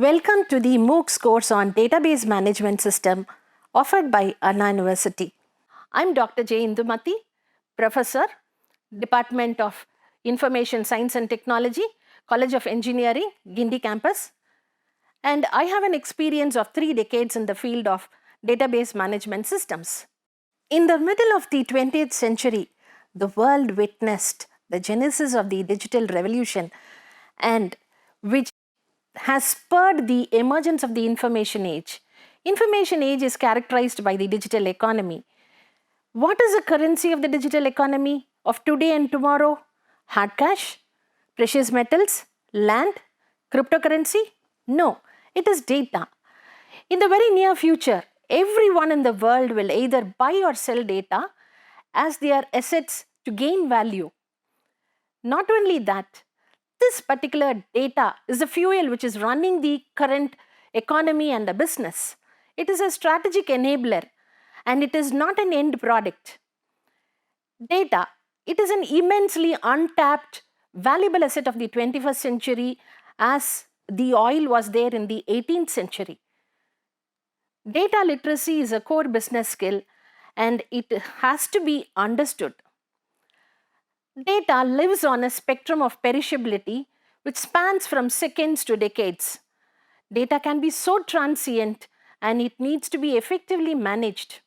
Welcome to the MOOCs course on Database Management System offered by Anna University. I'm Dr. J. Indumati, Professor, Department of Information Science and Technology, College of Engineering, Guindy Campus. And I have an experience of 3 decades in the field of database management systems. In the middle of the 20th century, the world witnessed the genesis of the digital revolution, and which has spurred the emergence of the information age. Information age is characterized by the digital economy. What is the currency of the digital economy of today and tomorrow? Hard cash? Precious metals? Land? Cryptocurrency? No, it is data. In the very near future, everyone in the world will either buy or sell data as their assets to gain value. Not only that, this particular data is the fuel which is running the current economy and the business. It is a strategic enabler and it is not an end product. Data, it is an immensely untapped, valuable asset of the 21st century as the oil was there in the 18th century. Data literacy is a core business skill and it has to be understood. Data lives on a spectrum of perishability which spans from seconds to decades. Data can be so transient and it needs to be effectively managed.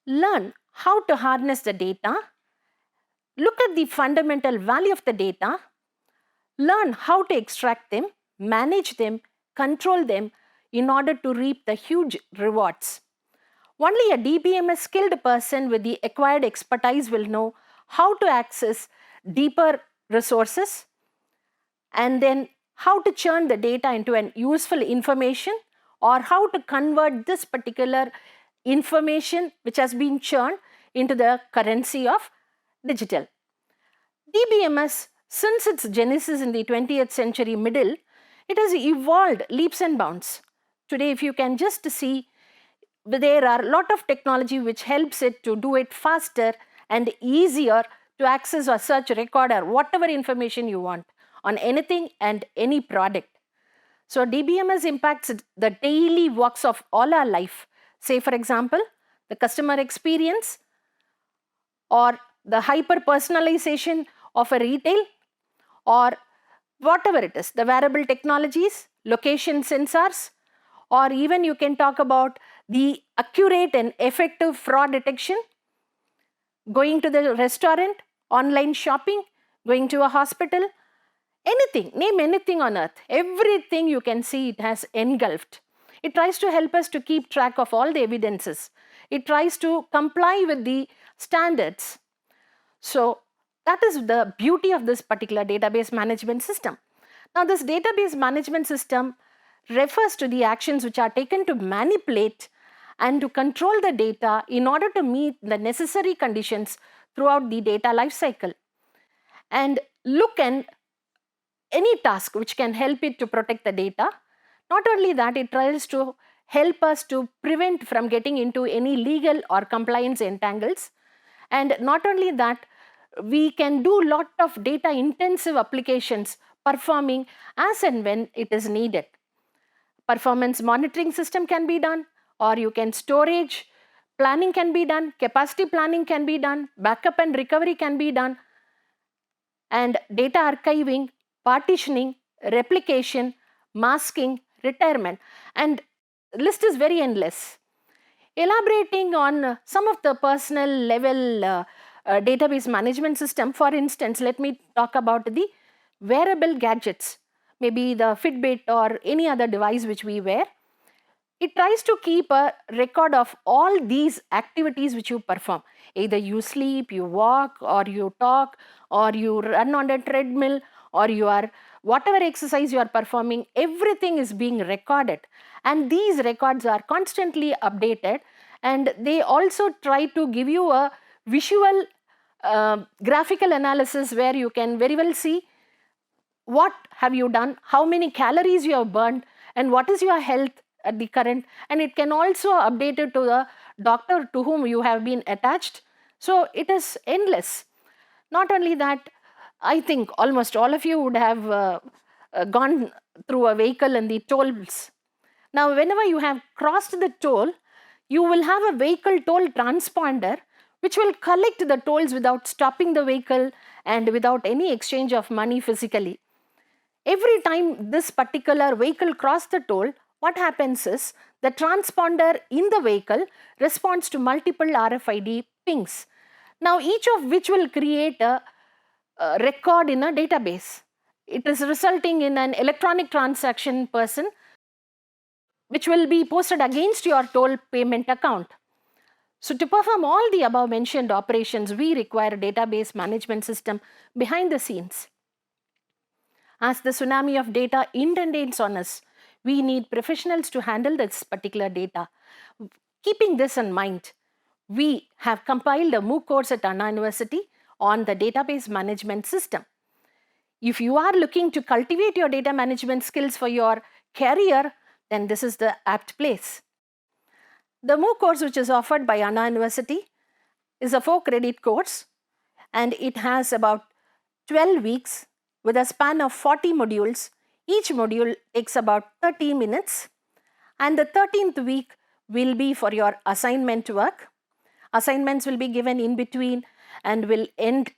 Learn how to harness the data. Look at the fundamental value of the data. Learn how to extract them, manage them, control them in order to reap the huge rewards. Only a DBMS skilled person with the acquired expertise will know how to access deeper resources and then how to churn the data into an useful information or how to convert this particular information which has been churned into the currency of digital. DBMS, since its genesis in the 20th century middle, it has evolved leaps and bounds. Today, if you can just see, there are a lot of technology which helps it to do it faster and easier to access or search, record, or whatever information you want on anything and any product. So DBMS impacts the daily works of all our life. Say, for example, the customer experience or the hyper-personalization of a retail or whatever it is, the wearable technologies, location sensors, or even you can talk about the accurate and effective fraud detection, going to the restaurant, online shopping, going to a hospital, anything, name anything on earth, everything you can see it has engulfed. It tries to help us to keep track of all the evidences. It tries to comply with the standards. So that is the beauty of this particular database management system. Now this database management system refers to the actions which are taken to manipulate and to control the data in order to meet the necessary conditions throughout the data lifecycle. And look at any task which can help it to protect the data. Not only that, it tries to help us to prevent from getting into any legal or compliance entangles. And not only that, we can do a lot of data intensive applications performing as and when it is needed. Performance monitoring system can be done, or you can storage planning can be done, capacity planning can be done, backup and recovery can be done, and data archiving, partitioning, replication, masking, retirement, and list is very endless. Elaborating on some of the personal level database management system, for instance, let me talk about the wearable gadgets, maybe the Fitbit or any other device which we wear. It tries to keep a record of all these activities which you perform. Either you sleep, you walk, or you talk, or you run on a treadmill, or you are whatever exercise you are performing, everything is being recorded. And these records are constantly updated, and they also try to give you a visual graphical analysis where you can very well see what have you done, how many calories you have burned, and what is your health at the current, and it can also update it to the doctor to whom you have been attached. So it is endless. Not only that, I think almost all of you would have gone through a vehicle in the tolls. Now, whenever you have crossed the toll, you will have a vehicle toll transponder which will collect the tolls without stopping the vehicle and without any exchange of money physically. Every time this particular vehicle crosses the toll, what happens is the transponder in the vehicle responds to multiple RFID pings. Now, each of which will create a record in a database. It is resulting in an electronic transaction person which will be posted against your toll payment account. So to perform all the above mentioned operations, we require a database management system behind the scenes. As the tsunami of data intends on us, we need professionals to handle this particular data. Keeping this in mind, we have compiled a MOOC course at Anna University on the database management system. If you are looking to cultivate your data management skills for your career, then this is the apt place. The MOOC course, which is offered by Anna University, is a 4-credit course, and it has about 12 weeks with a span of 40 modules. Each module takes about 30 minutes, and the 13th week will be for your assignment work. Assignments will be given in between and will end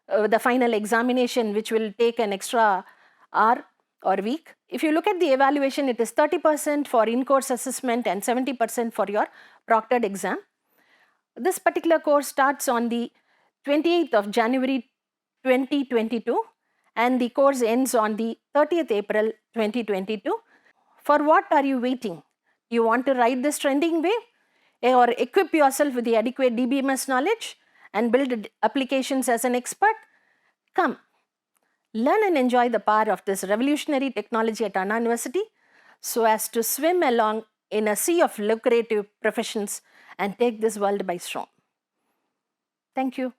the final examination, which will take an extra hour or week. If you look at the evaluation, it is 30% for in-course assessment and 70% for your proctored exam. This particular course starts on the 28th of January 2022 and the course ends on the 30th April 2022. For what are you waiting? Do you want to ride this trending wave or equip yourself with the adequate DBMS knowledge and build applications as an expert? Come, learn and enjoy the power of this revolutionary technology at Anna University so as to swim along in a sea of lucrative professions and take this world by storm. Thank you.